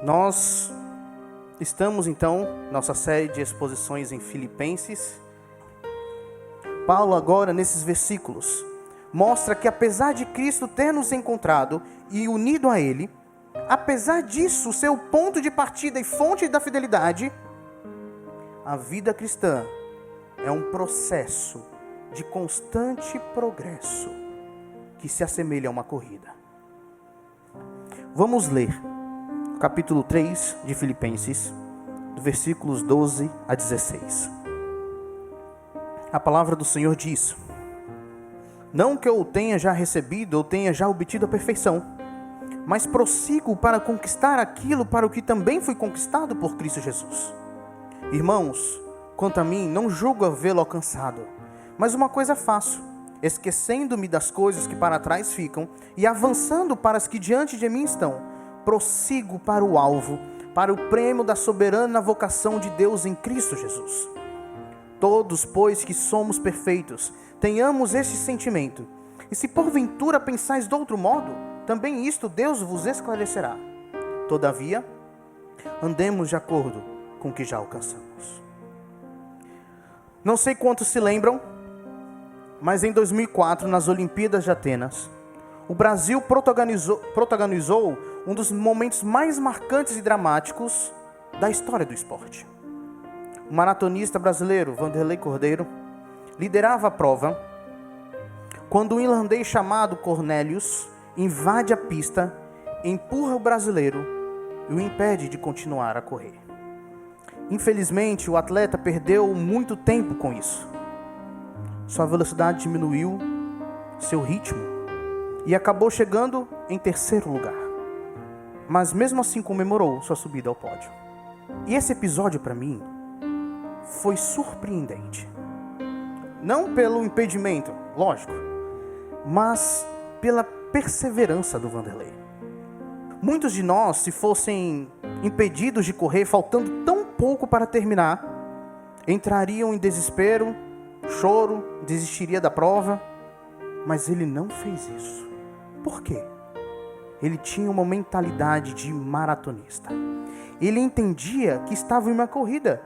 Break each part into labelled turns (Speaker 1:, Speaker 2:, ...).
Speaker 1: Nós estamos então nossa série de exposições em Filipenses. Paulo agora nesses versículos mostra que apesar de Cristo ter nos encontrado e unido a Ele, apesar disso, o seu ponto de partida e fonte da fidelidade, a vida cristã é um processo de constante progresso que se assemelha a uma corrida. Vamos ler o capítulo 3 de Filipenses, do versículos 12 a 16. A palavra do Senhor diz: não que eu tenha já recebido ou tenha já obtido a perfeição, mas prossigo para conquistar aquilo para o que também fui conquistado por Cristo Jesus. Irmãos, quanto a mim, não julgo havê-lo alcançado, mas uma coisa faço, esquecendo-me das coisas que para trás ficam e avançando para as que diante de mim estão, prossigo para o alvo, para o prêmio da soberana vocação de Deus em Cristo Jesus. Todos, pois, que somos perfeitos, tenhamos este sentimento. E se porventura pensais de outro modo, também isto Deus vos esclarecerá. Todavia, andemos de acordo com o que já alcançamos. Não sei quantos se lembram, mas em 2004, nas Olimpíadas de Atenas, o Brasil protagonizou um dos momentos mais marcantes e dramáticos da história do esporte. O maratonista brasileiro, Vanderlei Cordeiro, liderava a prova quando um irlandês chamado Cornelius invade a pista, empurra o brasileiro e o impede de continuar a correr. Infelizmente, o atleta perdeu muito tempo com isso. Sua velocidade diminuiu, seu ritmo, e acabou chegando em terceiro lugar. Mas mesmo assim comemorou sua subida ao pódio. E esse episódio para mim foi surpreendente. Não pelo impedimento, lógico, mas pela perseverança do Vanderlei. Muitos de nós, se fossem impedidos de correr, faltando tão pouco para terminar, entrariam em desespero, choro, desistiria da prova, mas ele não fez isso. Por quê? Ele tinha uma mentalidade de maratonista. Ele entendia que estava em uma corrida.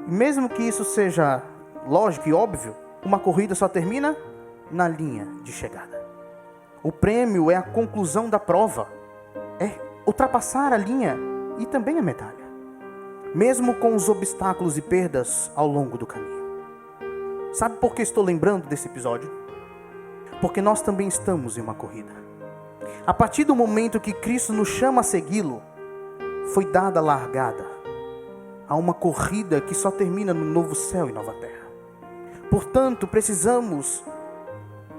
Speaker 1: E mesmo que isso seja lógico e óbvio, uma corrida só termina na linha de chegada. O prêmio é a conclusão da prova, é ultrapassar a linha e também a medalha, mesmo com os obstáculos e perdas ao longo do caminho. Sabe por que estou lembrando desse episódio? Porque nós também estamos em uma corrida. A partir do momento que Cristo nos chama a segui-lo, foi dada a largada a uma corrida que só termina no novo céu e nova terra. Portanto, precisamos,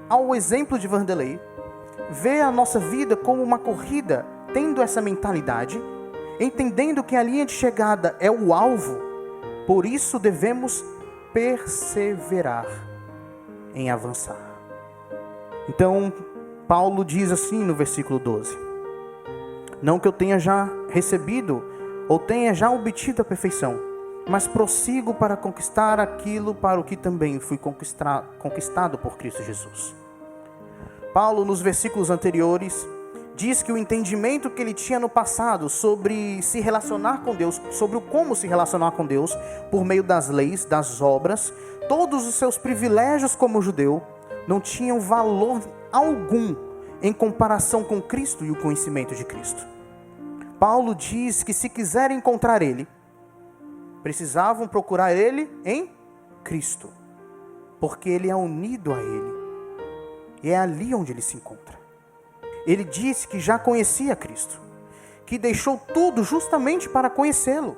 Speaker 1: ao exemplo de Vanderlei, ver a nossa vida como uma corrida, tendo essa mentalidade, entendendo que a linha de chegada é o alvo. Por isso devemos perseverar em avançar. Então, Paulo diz assim no versículo 12: não que eu tenha já recebido ou tenha já obtido a perfeição, mas prossigo para conquistar aquilo para o que também fui conquistado por Cristo Jesus. Paulo, nos versículos anteriores, diz que o entendimento que ele tinha no passado sobre se relacionar com Deus, sobre o como se relacionar com Deus, por meio das leis, das obras, todos os seus privilégios como judeu, não tinham valor algum em comparação com Cristo e o conhecimento de Cristo. Paulo diz que se quiserem encontrar Ele, precisavam procurar Ele em Cristo, porque Ele é unido a Ele, e é ali onde Ele se encontra. Ele disse que já conhecia Cristo, que deixou tudo justamente para conhecê-lo,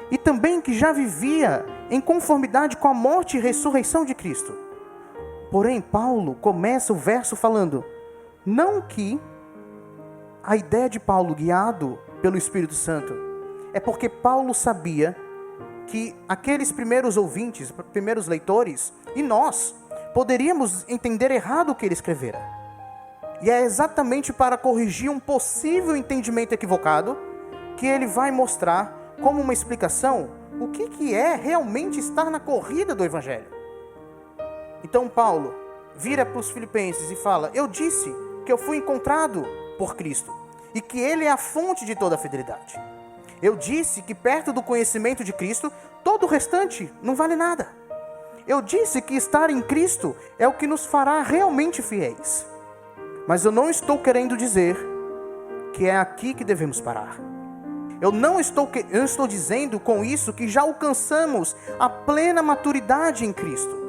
Speaker 1: e também que já vivia em conformidade com a morte e ressurreição de Cristo. Porém, Paulo começa o verso falando, não que a ideia de Paulo, guiado pelo Espírito Santo, é porque Paulo sabia que aqueles primeiros ouvintes, primeiros leitores, e nós, poderíamos entender errado o que ele escrevera. E é exatamente para corrigir um possível entendimento equivocado que ele vai mostrar como uma explicação o que é realmente estar na corrida do Evangelho. Então Paulo vira para os filipenses e fala, eu disse que eu fui encontrado por Cristo. e que Ele é a fonte de toda a fidelidade. Eu disse que perto do conhecimento de Cristo, todo o restante não vale nada. Eu disse que estar em Cristo é o que nos fará realmente fiéis. Mas eu não estou querendo dizer que é aqui que devemos parar. Eu não estou dizendo com isso que já alcançamos a plena maturidade em Cristo.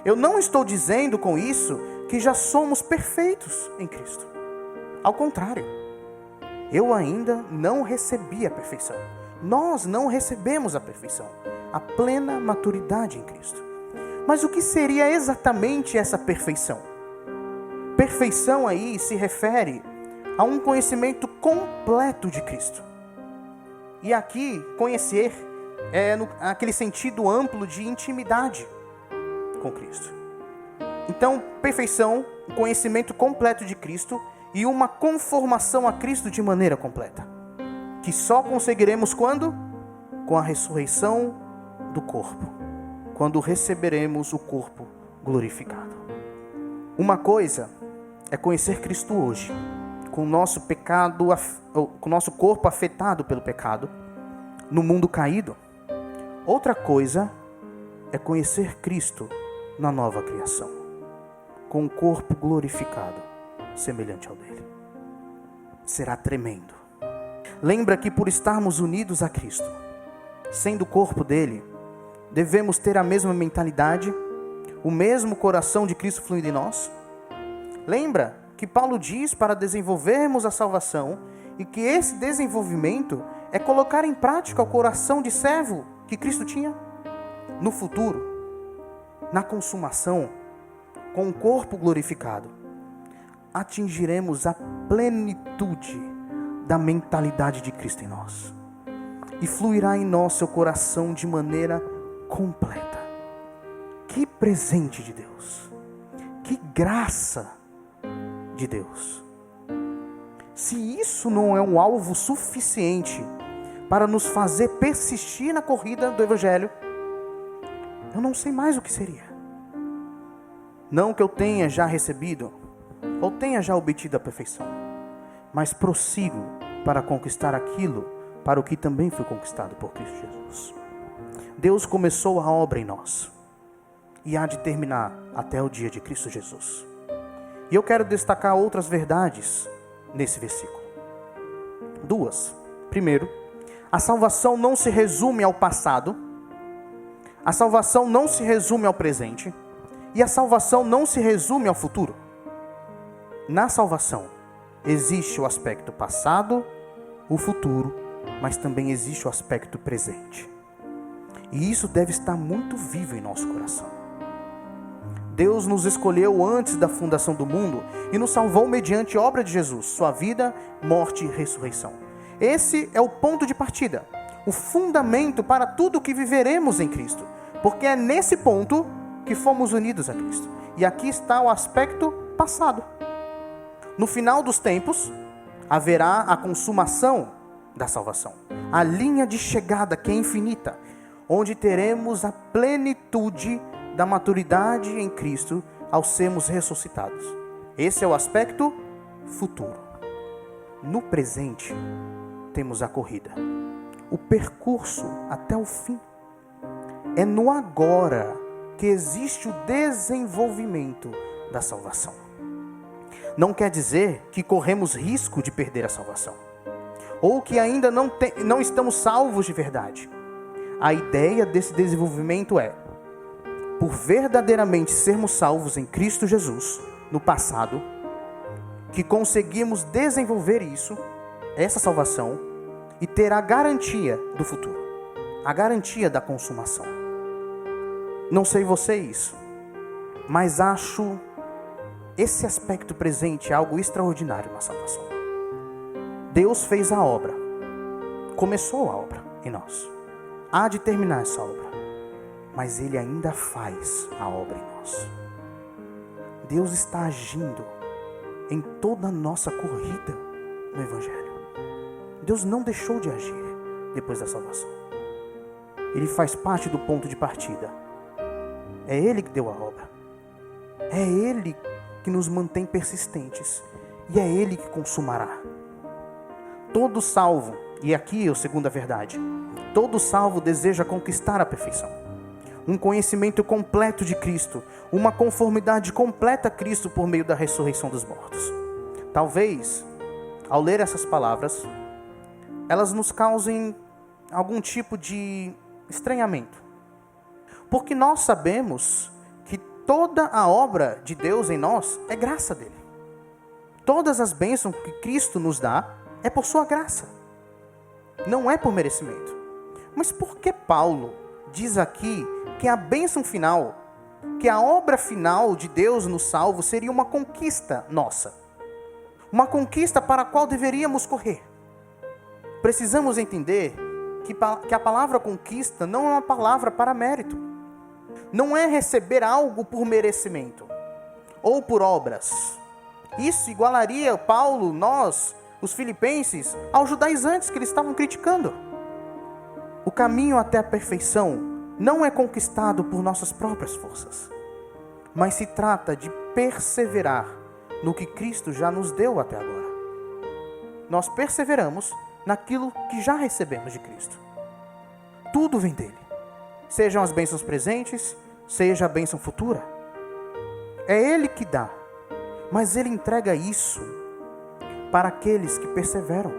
Speaker 1: Eu não estou dizendo com isso que já somos perfeitos em Cristo. Ao contrário, eu ainda não recebi a perfeição. Nós não recebemos a perfeição, a plena maturidade em Cristo. Mas o que seria exatamente essa perfeição? Perfeição aí se refere a um conhecimento completo de Cristo. E aqui, conhecer é aquele sentido amplo de intimidade com Cristo. Então, perfeição, o conhecimento completo de Cristo e uma conformação a Cristo de maneira completa. Que só conseguiremos quando? Com a ressurreição do corpo. Quando receberemos o corpo glorificado. Uma coisa é conhecer Cristo hoje, com o nosso pecado, com o nosso corpo afetado pelo pecado, no mundo caído. Outra coisa é conhecer Cristo na nova criação, com o corpo glorificado, semelhante ao dele. Será tremendo. Lembra que por estarmos unidos a Cristo, sendo o corpo dele, devemos ter a mesma mentalidade, o mesmo coração de Cristo fluindo em nós? Lembra que Paulo diz para desenvolvermos a salvação e que esse desenvolvimento é colocar em prática o coração de servo que Cristo tinha? No futuro, na consumação, com o corpo glorificado, atingiremos a plenitude da mentalidade de Cristo em nós. E fluirá em nós seu coração de maneira completa. Que presente de Deus! Que graça de Deus! Se isso não é um alvo suficiente para nos fazer persistir na corrida do Evangelho, eu não sei mais o que seria. Não que eu tenha já recebido ou tenha já obtido a perfeição, mas prossigo para conquistar aquilo para o que também foi conquistado por Cristo Jesus. Deus começou a obra em nós e há de terminar até o dia de Cristo Jesus. E eu quero destacar outras verdades nesse versículo. Duas. Primeiro, a salvação não se resume ao passado, a salvação não se resume ao presente e a salvação não se resume ao futuro. Na salvação existe o aspecto passado, o futuro, mas também existe o aspecto presente. E isso deve estar muito vivo em nosso coração. Deus nos escolheu antes da fundação do mundo e nos salvou mediante a obra de Jesus, sua vida, morte e ressurreição. Esse é o ponto de partida, o fundamento para tudo o que viveremos em Cristo, porque é nesse ponto que fomos unidos a Cristo. E aqui está o aspecto passado. No final dos tempos, haverá a consumação da salvação, a linha de chegada que é infinita, onde teremos a plenitude da maturidade em Cristo ao sermos ressuscitados. Esse é o aspecto futuro. No presente, temos a corrida, o percurso até o fim. É no agora que existe o desenvolvimento da salvação. Não quer dizer que corremos risco de perder a salvação, ou que ainda não estamos salvos de verdade. A ideia desse desenvolvimento é, por verdadeiramente sermos salvos em Cristo Jesus, no passado, que conseguimos desenvolver isso, essa salvação, e ter a garantia do futuro, a garantia da consumação. Não sei vocês, mas acho esse aspecto presente algo extraordinário na salvação. Deus fez a obra, começou a obra em nós, há de terminar essa obra, mas Ele ainda faz a obra em nós. Deus está agindo em toda a nossa corrida no Evangelho. Deus não deixou de agir depois da salvação. Ele faz parte do ponto de partida. É Ele que deu a obra. É Ele que nos mantém persistentes. E é Ele que consumará. Todo salvo, e aqui é a segunda verdade, todo salvo deseja conquistar a perfeição. Um conhecimento completo de Cristo, uma conformidade completa a Cristo por meio da ressurreição dos mortos. Talvez, ao ler essas palavras, elas nos causem algum tipo de estranhamento. Porque nós sabemos que toda a obra de Deus em nós é graça dele. Todas as bênçãos que Cristo nos dá é por sua graça. Não é por merecimento. Mas por que Paulo diz aqui que a bênção final, que a obra final de Deus no salvo seria uma conquista nossa? Uma conquista para a qual deveríamos correr. Precisamos entender que a palavra conquista não é uma palavra para mérito. Não é receber algo por merecimento ou por obras. Isso igualaria Paulo, nós, os filipenses, aos judaizantes que eles estavam criticando. O caminho até a perfeição não é conquistado por nossas próprias forças, mas se trata de perseverar no que Cristo já nos deu até agora. Nós perseveramos naquilo que já recebemos de Cristo. Tudo vem dele. Sejam as bênçãos presentes, seja a bênção futura. É ele que dá, mas ele entrega isso para aqueles que perseveram.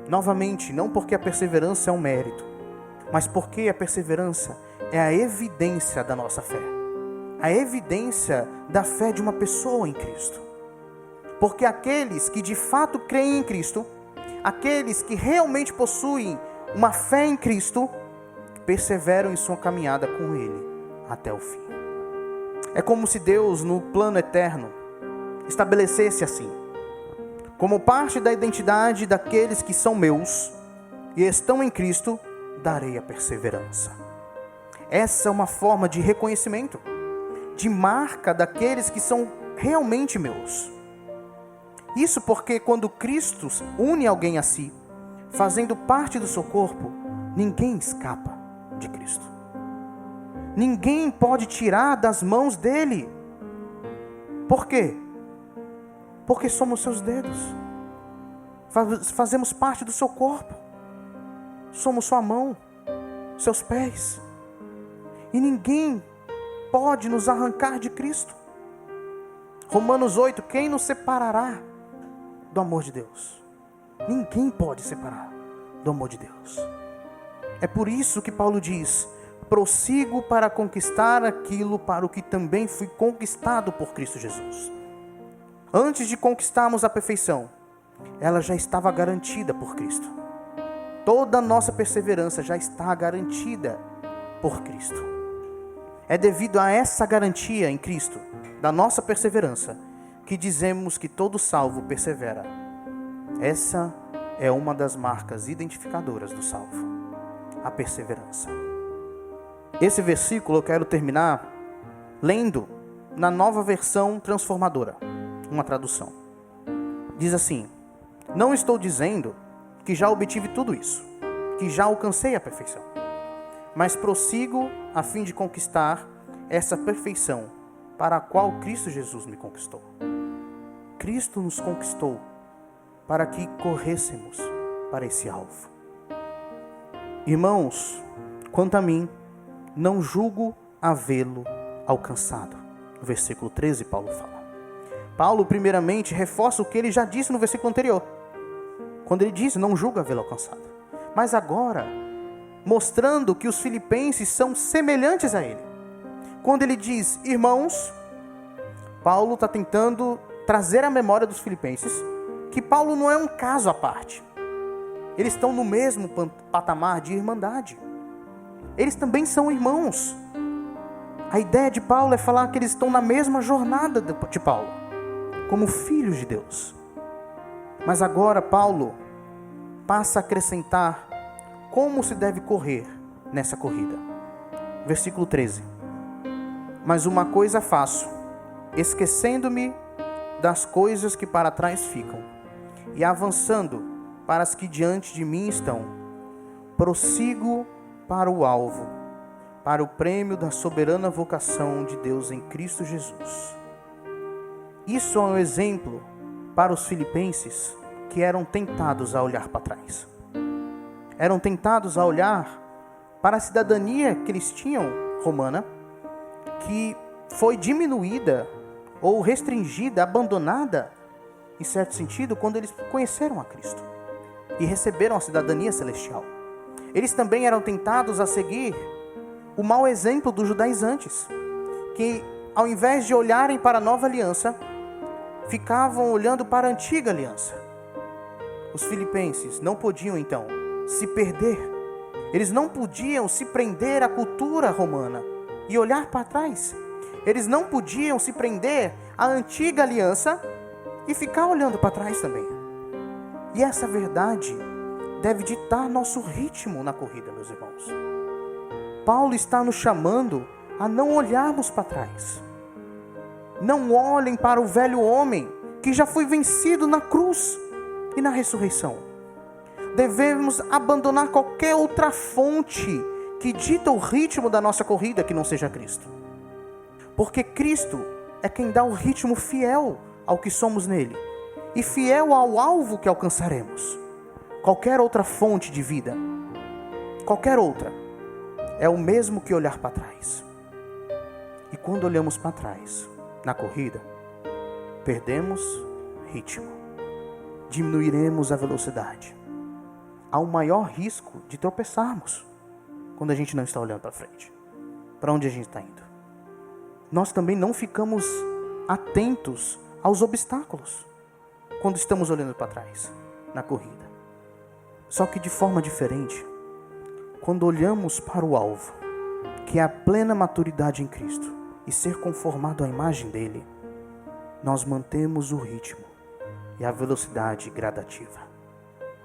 Speaker 1: Novamente, não porque a perseverança é um mérito, mas porque a perseverança é a evidência da nossa fé. A evidência da fé de uma pessoa em Cristo. Porque aqueles que de fato creem em Cristo, aqueles que realmente possuem uma fé em Cristo, perseveram em sua caminhada com Ele até o fim. É como se Deus, no plano eterno, estabelecesse assim: como parte da identidade daqueles que são meus e estão em Cristo, darei a perseverança. Essa é uma forma de reconhecimento, de marca daqueles que são realmente meus. Isso porque quando Cristo une alguém a si, fazendo parte do seu corpo, ninguém escapa de Cristo. Ninguém pode tirar das mãos dele. Por quê? Porque somos seus dedos. Fazemos parte do seu corpo. Somos sua mão, seus pés. E ninguém pode nos arrancar de Cristo. Romanos 8, quem nos separará do amor de Deus? Ninguém pode separar do amor de Deus. É por isso que Paulo diz: prossigo para conquistar aquilo para o que também fui conquistado por Cristo Jesus. Antes de conquistarmos a perfeição, ela já estava garantida por Cristo. Toda a nossa perseverança já está garantida por Cristo. É devido a essa garantia em Cristo, da nossa perseverança, que dizemos que todo salvo persevera. Essa é uma das marcas identificadoras do salvo, a perseverança. Esse versículo eu quero terminar lendo na Nova Versão Transformadora, uma tradução. Diz assim: não estou dizendo que já obtive tudo isso, que já alcancei a perfeição, mas prossigo a fim de conquistar essa perfeição para a qual Cristo Jesus me conquistou. Cristo nos conquistou para que corrêssemos para esse alvo. Irmãos, quanto a mim, não julgo havê-lo alcançado. No versículo 13, Paulo fala. Paulo, primeiramente, reforça o que ele já disse no versículo anterior, quando ele diz: não julgo havê-lo alcançado. Mas agora, mostrando que os filipenses são semelhantes a ele. Quando ele diz irmãos, Paulo está tentando trazer à memória dos filipenses que Paulo não é um caso à parte. Eles estão no mesmo patamar de irmandade. Eles também são irmãos. A ideia de Paulo é falar que eles estão na mesma jornada de Paulo, como filhos de Deus. Mas agora Paulo passa a acrescentar como se deve correr nessa corrida. Versículo 13. Mas uma coisa faço, esquecendo-me das coisas que para trás ficam, e avançando para as que diante de mim estão, prossigo para o alvo, para o prêmio da soberana vocação de Deus em Cristo Jesus. Isso é um exemplo para os filipenses que eram tentados a olhar para trás. Eram tentados a olhar para a cidadania que eles tinham, romana, que foi diminuída ou restringida, abandonada, em certo sentido, quando eles conheceram a Cristo e receberam a cidadania celestial. Eles também eram tentados a seguir o mau exemplo dos judaizantes, que ao invés de olharem para a nova aliança, ficavam olhando para a antiga aliança. Os filipenses não podiam então se perder. Eles não podiam se prender à cultura romana e olhar para trás. Eles não podiam se prender à antiga aliança e ficar olhando para trás também. E essa verdade deve ditar nosso ritmo na corrida, meus irmãos. Paulo está nos chamando a não olharmos para trás. Não olhem para o velho homem que já foi vencido na cruz e na ressurreição. Devemos abandonar qualquer outra fonte que dita o ritmo da nossa corrida que não seja Cristo. Porque Cristo é quem dá o ritmo fiel ao que somos nele e fiel ao alvo que alcançaremos. Qualquer outra fonte de vida, qualquer outra, é o mesmo que olhar para trás. E quando olhamos para trás, na corrida, perdemos ritmo, diminuiremos a velocidade. Há um maior risco de tropeçarmos quando a gente não está olhando para frente, para onde a gente está indo. Nós também não ficamos atentos aos obstáculos quando estamos olhando para trás, na corrida. Só que de forma diferente, quando olhamos para o alvo, que é a plena maturidade em Cristo, e ser conformado à imagem dele, nós mantemos o ritmo e a velocidade gradativa.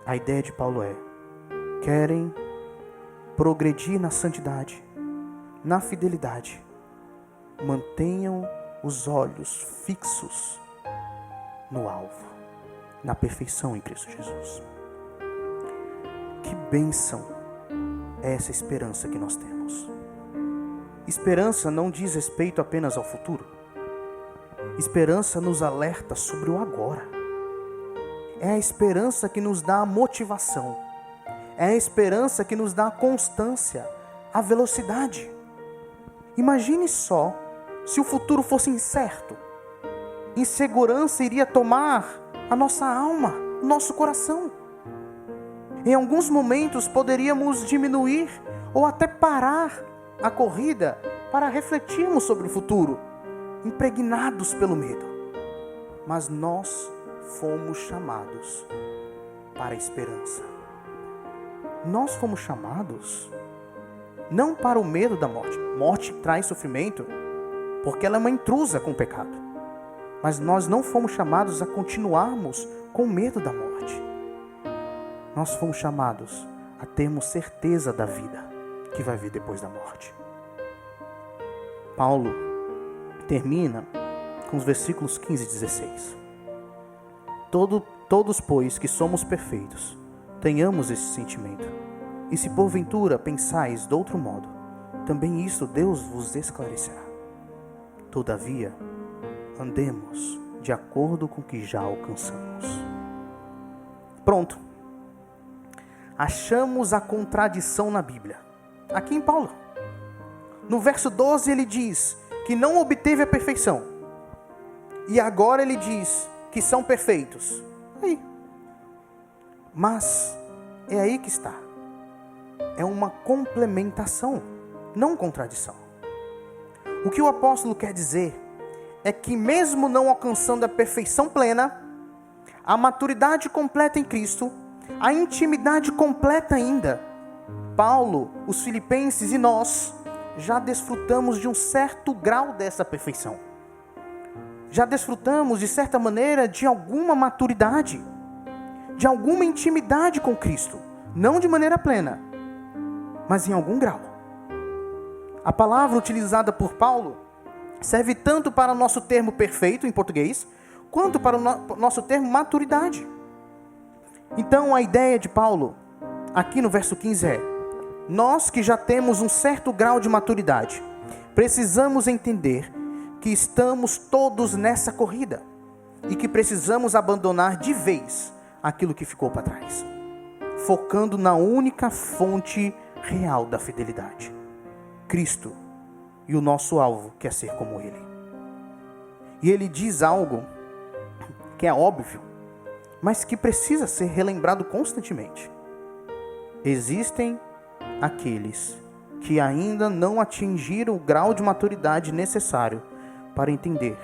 Speaker 1: A ideia de Paulo é: querem progredir na santidade, na fidelidade, mantenham os olhos fixos no alvo, na perfeição em Cristo Jesus. Que bênção é essa esperança que nós temos. Esperança não diz respeito apenas ao futuro. Esperança nos alerta sobre o agora. É a esperança que nos dá a motivação. É a esperança que nos dá a constância, a velocidade. Imagine só se o futuro fosse incerto. Insegurança iria tomar a nossa alma, o nosso coração. Em alguns momentos poderíamos diminuir ou até parar a corrida para refletirmos sobre o futuro, impregnados pelo medo. Mas nós fomos chamados para a esperança. Nós fomos chamados não para o medo da morte. Morte traz sofrimento porque ela é uma intrusa com o pecado. Mas nós não fomos chamados a continuarmos com medo da morte. Nós fomos chamados a termos certeza da vida que vai vir depois da morte. Paulo termina com os versículos 15 e 16. Todos, pois, que somos perfeitos, tenhamos esse sentimento. E se porventura pensais de outro modo, também isto Deus vos esclarecerá. Todavia, andemos de acordo com o que já alcançamos. Pronto. Achamos a contradição na Bíblia. Aqui em Paulo. No verso 12 ele diz que não obteve a perfeição. E agora ele diz que são perfeitos. Aí. Mas é aí que está. É uma complementação, não contradição. O que o apóstolo quer dizer é que mesmo não alcançando a perfeição plena, a maturidade completa em Cristo, a intimidade completa ainda, Paulo, os filipenses e nós já desfrutamos de um certo grau dessa perfeição. Já desfrutamos, de certa maneira, de alguma maturidade, de alguma intimidade com Cristo. Não de maneira plena, mas em algum grau. A palavra utilizada por Paulo serve tanto para o nosso termo perfeito em português, quanto para o nosso termo maturidade. Então a ideia de Paulo, aqui no verso 15 é: nós que já temos um certo grau de maturidade, precisamos entender que estamos todos nessa corrida e que precisamos abandonar de vez aquilo que ficou para trás, focando na única fonte real da fidelidade, Cristo, e o nosso alvo quer ser como Ele. E Ele diz algo que é óbvio, mas que precisa ser relembrado constantemente. Existem aqueles que ainda não atingiram o grau de maturidade necessário para entender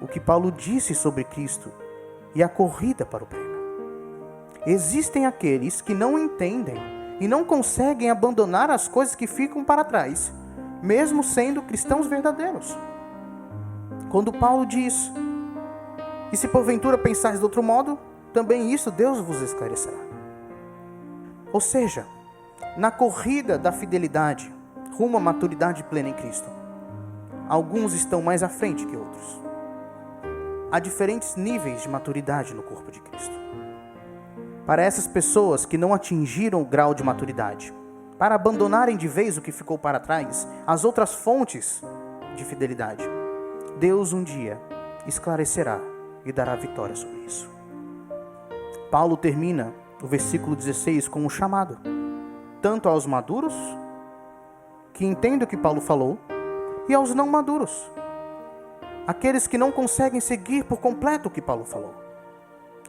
Speaker 1: o que Paulo disse sobre Cristo e a corrida para o prêmio. Existem aqueles que não entendem e não conseguem abandonar as coisas que ficam para trás, mesmo sendo cristãos verdadeiros. Quando Paulo diz: e se porventura pensares de outro modo, também isso Deus vos esclarecerá. Ou seja, na corrida da fidelidade rumo à maturidade plena em Cristo, alguns estão mais à frente que outros. Há diferentes níveis de maturidade no corpo de Cristo. Para essas pessoas que não atingiram o grau de maturidade, para abandonarem de vez o que ficou para trás, as outras fontes de fidelidade, Deus um dia esclarecerá e dará vitória sobre isso. Paulo termina o versículo 16 com um chamado, tanto aos maduros, que entendem o que Paulo falou, e aos não maduros, aqueles que não conseguem seguir por completo o que Paulo falou.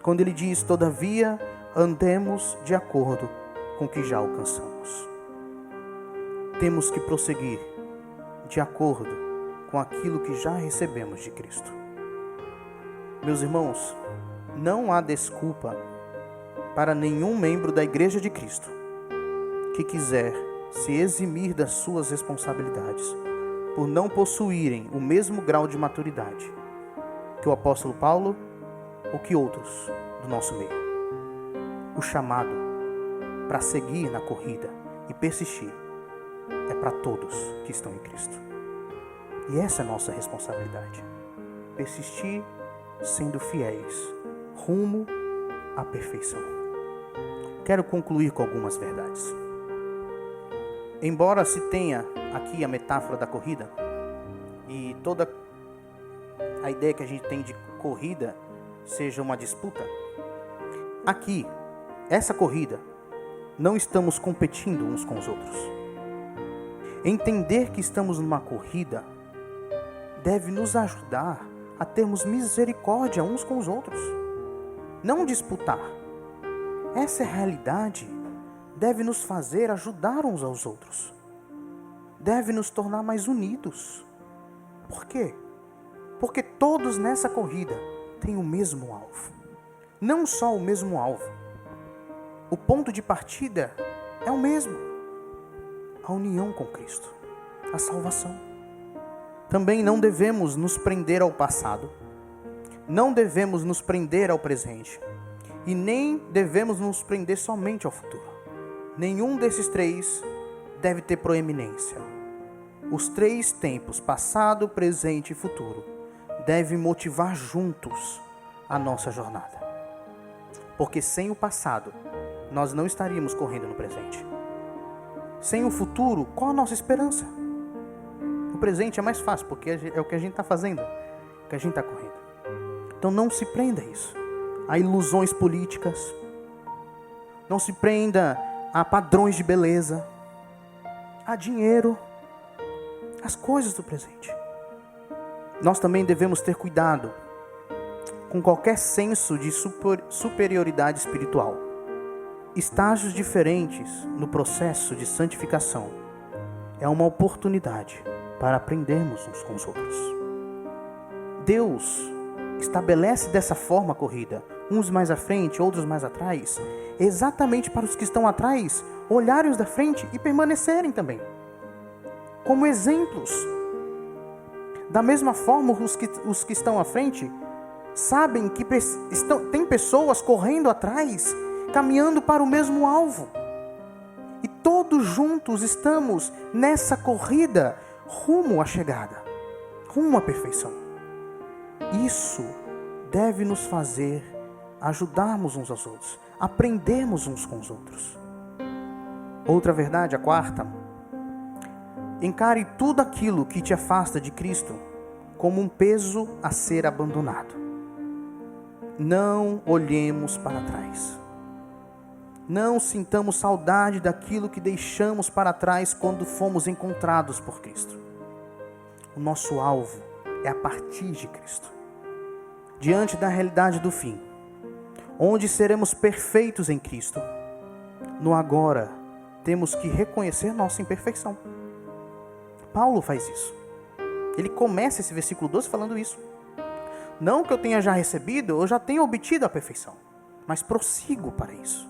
Speaker 1: Quando ele diz: todavia, andemos de acordo com o que já alcançamos. Temos que prosseguir de acordo com aquilo que já recebemos de Cristo. Meus irmãos, não há desculpa para nenhum membro da Igreja de Cristo que quiser se eximir das suas responsabilidades por não possuírem o mesmo grau de maturidade que o apóstolo Paulo ou que outros do nosso meio. O chamado para seguir na corrida e persistir é para todos que estão em Cristo. E essa é a nossa responsabilidade. Persistir sendo fiéis rumo à perfeição. Quero concluir com algumas verdades. Embora se tenha aqui a metáfora da corrida e toda a ideia que a gente tem de corrida seja uma disputa, aqui, essa corrida, não estamos competindo uns com os outros. Entender que estamos numa corrida deve nos ajudar a termos misericórdia uns com os outros. Não disputar. Essa realidade deve nos fazer ajudar uns aos outros. Deve nos tornar mais unidos. Por quê? Porque todos nessa corrida têm o mesmo alvo. Não só o mesmo alvo. O ponto de partida é o mesmo. A união com Cristo. A salvação. Também não devemos nos prender ao passado. Não devemos nos prender ao presente. E nem devemos nos prender somente ao futuro. Nenhum desses três deve ter proeminência. Os três tempos, passado, presente e futuro, devem motivar juntos a nossa jornada. Porque sem o passado, nós não estaríamos correndo no presente. Sem o futuro, qual a nossa esperança? O presente é mais fácil, porque é o que a gente está fazendo, o que a gente está correndo. Então não se prenda a isso, a ilusões políticas. Não se prenda a padrões de beleza, a dinheiro, as coisas do presente. Nós também devemos ter cuidado com qualquer senso de superioridade espiritual. Estágios diferentes no processo de santificação é uma oportunidade para aprendermos uns com os outros. Deus estabelece dessa forma a corrida, uns mais à frente, outros mais atrás, exatamente para os que estão atrás olharem os da frente e permanecerem também, como exemplos. Da mesma forma, os que estão à frente sabem que tem pessoas correndo atrás, caminhando para o mesmo alvo. E todos juntos estamos nessa corrida rumo à chegada, rumo à perfeição. Isso deve nos fazer ajudarmos uns aos outros, aprendermos uns com os outros. Outra verdade, a quarta: encare tudo aquilo que te afasta de Cristo como um peso a ser abandonado. não olhemos para trás. Não sintamos saudade daquilo que deixamos para trás quando fomos encontrados por Cristo. O nosso alvo é a partir de Cristo. Diante da realidade do fim, onde seremos perfeitos em Cristo, no agora temos que reconhecer nossa imperfeição. Paulo faz isso. Ele começa esse versículo 12 falando isso. Não que eu tenha já recebido, eu já tenho obtido a perfeição, mas prossigo para isso.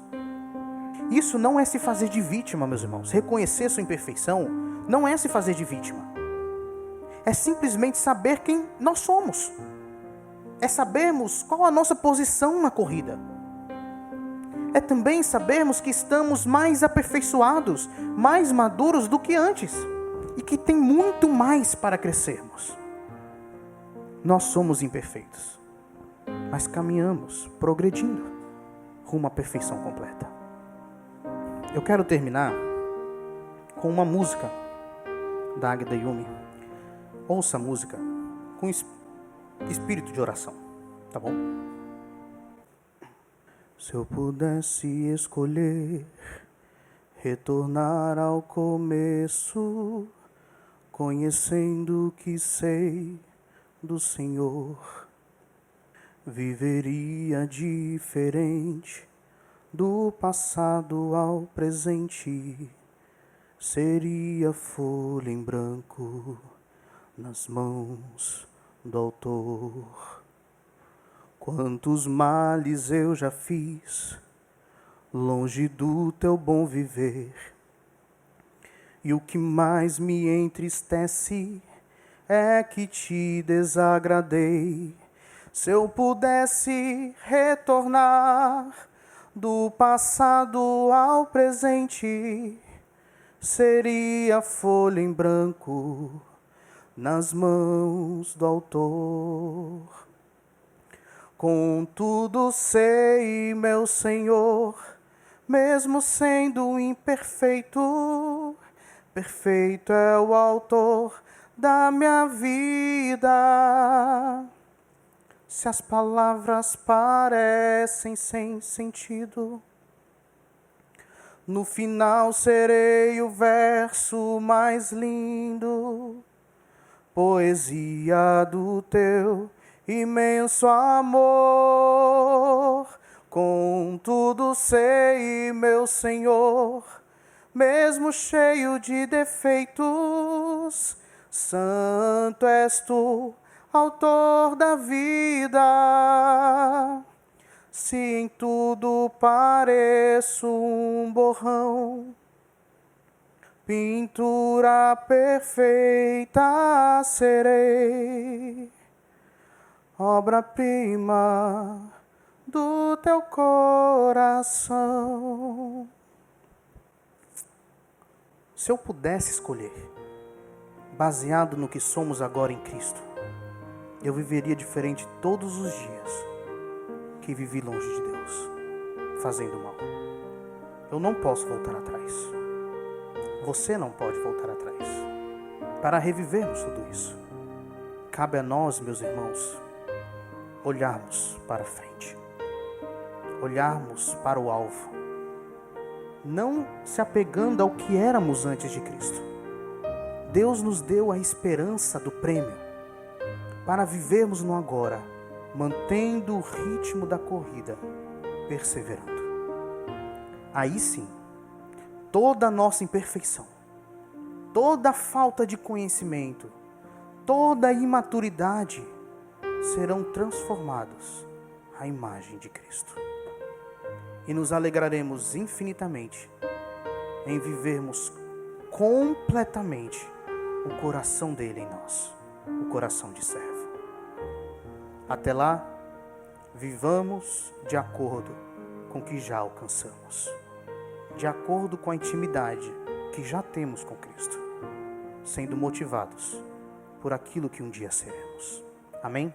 Speaker 1: Isso não é se fazer de vítima, meus irmãos. Reconhecer sua imperfeição não é se fazer de vítima. É simplesmente saber quem nós somos. É sabermos qual a nossa posição na corrida. É também sabermos que estamos mais aperfeiçoados, mais maduros do que antes. E que tem muito mais para crescermos. Nós somos imperfeitos, mas caminhamos, progredindo, rumo à perfeição completa. Eu quero terminar com uma música da Águeda Yumi. Ouça a música com espírito de oração, tá bom? Se eu pudesse escolher retornar ao começo, conhecendo o que sei do Senhor, viveria diferente do passado ao presente, seria folha em branco nas mãos do Autor. Quantos males eu já fiz, longe do teu bom viver, e o que mais me entristece é que te desagradei. Se eu pudesse retornar do passado ao presente, seria folha em branco nas mãos do Autor. Contudo sei, meu Senhor, mesmo sendo imperfeito, perfeito é o Autor da minha vida. Se as palavras parecem sem sentido, no final serei o verso mais lindo, poesia do teu imenso amor. Contudo sei, meu Senhor, mesmo cheio de defeitos, santo és tu, Autor da vida. Se em tudo pareço um borrão, pintura perfeita serei, obra-prima do teu coração. Se eu pudesse escolher, baseado no que somos agora em Cristo, eu viveria diferente todos os dias que vivi longe de Deus, fazendo mal. Eu não posso voltar atrás. Você não pode voltar atrás. Para revivermos tudo isso, cabe a nós, meus irmãos, olharmos para frente, olharmos para o alvo, não se apegando ao que éramos antes de Cristo. Deus nos deu a esperança do prêmio para vivermos no agora, mantendo o ritmo da corrida, perseverando. Aí sim, toda a nossa imperfeição, toda a falta de conhecimento, toda a imaturidade serão transformados à imagem de Cristo. E nos alegraremos infinitamente em vivermos completamente o coração dele em nós, o coração de servo. Até lá, vivamos de acordo com o que já alcançamos, de acordo com a intimidade que já temos com Cristo, sendo motivados por aquilo que um dia seremos. Amém?